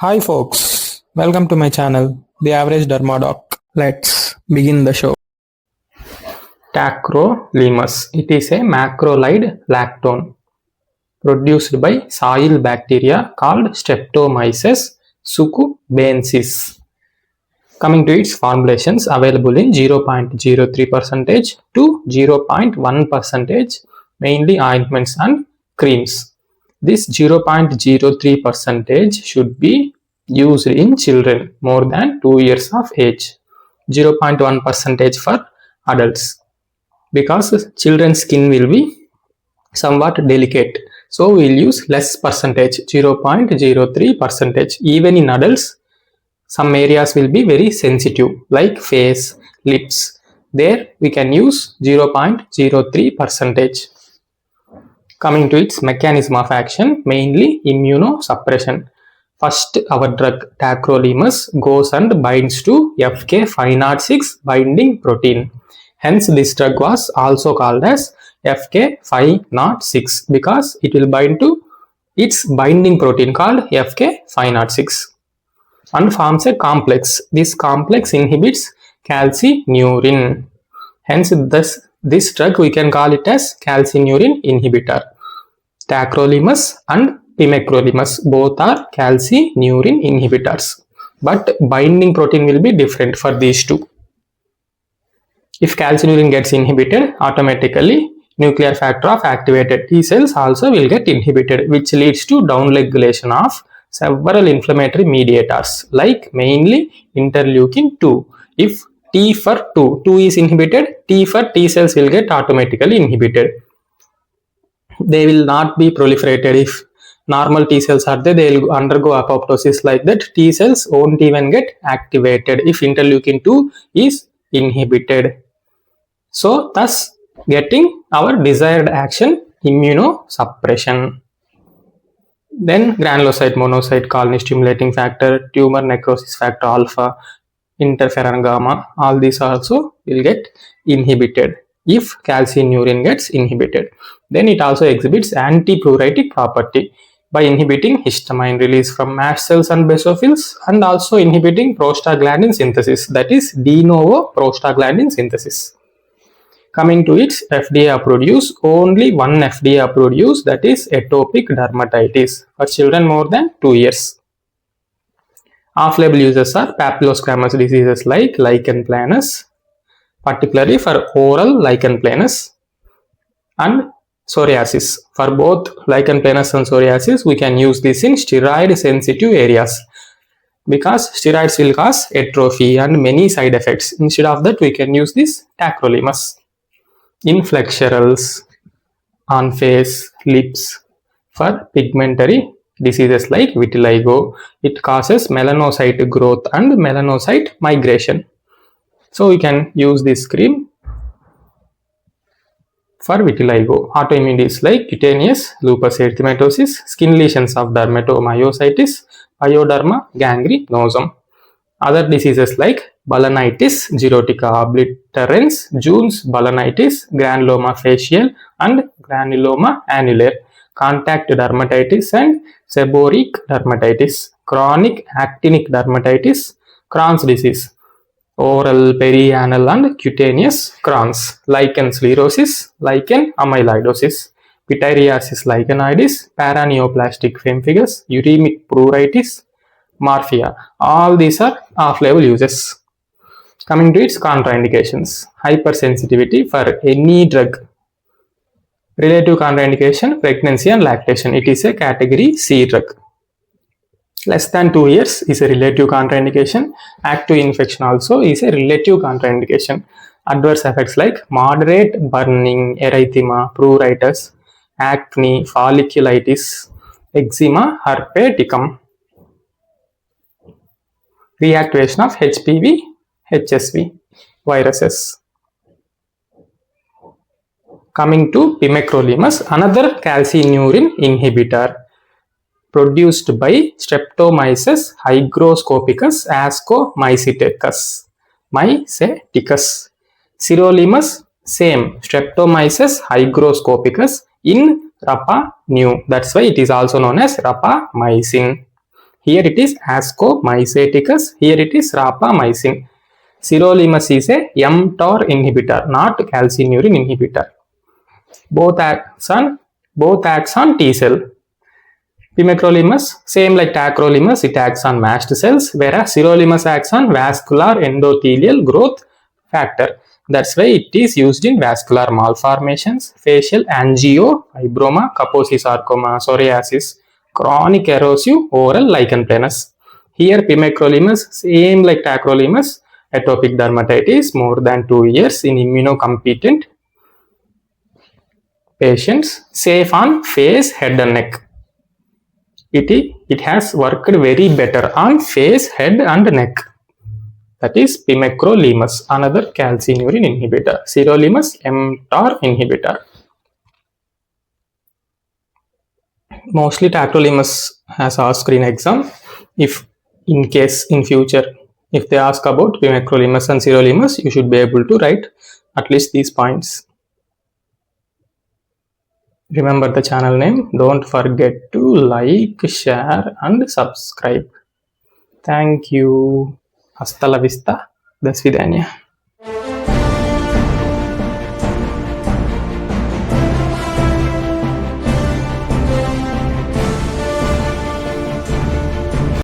Hi folks, welcome to my channel, The Average Dermadoc. Let's begin the show. Tacrolimus. It is a macrolide lactone produced by soil bacteria called Streptomyces succubensis. Coming to its formulations, available in 0.03% to 0.1%, mainly ointments and creams. This 0.03% should be used in children more than 2 years of age. 0.1% for adults, because children's skin will be somewhat delicate. So we'll use less percentage, 0.03%. Even in adults, some areas will be very sensitive like face, lips. There we can use 0.03%. Coming to its mechanism of action, mainly immunosuppression. First, our drug tacrolimus goes and binds to FK506 binding protein. Hence, this drug was also called as FK506 because it will bind to its binding protein called FK506 and forms a complex. This complex inhibits calcineurin. Hence, this drug we can call it as calcineurin inhibitor. Tacrolimus and pimecrolimus both are calcineurin inhibitors, but binding protein will be different for these two. If calcineurin gets inhibited, automatically nuclear factor of activated T cells also will get inhibited, which leads to downregulation of several inflammatory mediators like mainly interleukin 2. If T for 2 is inhibited, T for T cells will get automatically inhibited. They will not be proliferated. If normal T cells are there, they will undergo apoptosis. Like that, T cells won't even get activated if interleukin 2 is inhibited. So thus getting our desired action, immunosuppression. Then granulocyte, monocyte, colony stimulating factor, tumor necrosis factor alpha, interferon gamma, all these also will get inhibited if calcineurin gets inhibited. Then it also exhibits antipruritic property by inhibiting histamine release from mast cells and basophils, and also inhibiting prostaglandin synthesis, that is de novo prostaglandin synthesis. Coming to its FDA approved use, only one FDA approved use, that is atopic dermatitis for children more than 2 years. Off-label uses are papillosquamous diseases like Lichen planus, particularly for oral Lichen planus, and psoriasis. For both Lichen planus and psoriasis, we can use this in steroid sensitive areas because steroids will cause atrophy and many side effects. Instead of that, we can use this tacrolimus. In flexurals, on face, lips, for pigmentary diseases like vitiligo, it causes melanocyte growth and melanocyte migration. So we can use this cream for vitiligo. Autoimmune diseases like cutaneous lupus erythematosus, skin lesions of dermatomyositis, pyoderma gangrenosum. Other diseases like balanitis, xerotica obliterans, June's balanitis, granuloma facial and granuloma annular, contact dermatitis and seborrheic dermatitis, chronic actinic dermatitis, Crohn's disease, oral, perianal and cutaneous Crohn's, lichen sclerosis, lichen amyloidosis, pityriasis lichenoides, paraneoplastic pemphigus, uremic pruritus, morphia. All these are off-label uses. Coming to its contraindications, hypersensitivity for any drug. Relative contraindication, pregnancy and lactation. It is a category C drug. Less than 2 years is a relative contraindication. Active infection also is a relative contraindication. Adverse effects like moderate burning, erythema, pruritus, acne, folliculitis, eczema, herpeticum. Reactivation of HPV, HSV viruses. Coming to pimecrolimus, another calcineurin inhibitor produced by Streptomyces hygroscopicus ascomyceticus. Sirolimus, same, Streptomyces hygroscopicus in Rapa new. That's why it is also known as rapamycin. Here it is Ascomyceticus. Here it is rapamycin. Sirolimus is a mTOR inhibitor, not calcineurin inhibitor. Both acts on T cell. Pimecrolimus, same like tacrolimus, it acts on mast cells, whereas sirolimus acts on vascular endothelial growth factor. That's why it is used in vascular malformations, facial angiofibroma, Kaposi sarcoma, psoriasis, chronic erosive oral lichen planus. Here pimecrolimus, same like tacrolimus, atopic dermatitis more than 2 years in immunocompetent patients, safe on face, head and neck. It has worked very better on face, head and neck. That is pimecrolimus, another calcineurin inhibitor. Sirolimus, mTOR inhibitor. Mostly tacrolimus has asked in exam. If in case in future, if they ask about pimecrolimus and sirolimus, you should be able to write at least these points. Remember the channel name. Don't forget to like, share and subscribe. Thank you. Hasta la vista. До свидания.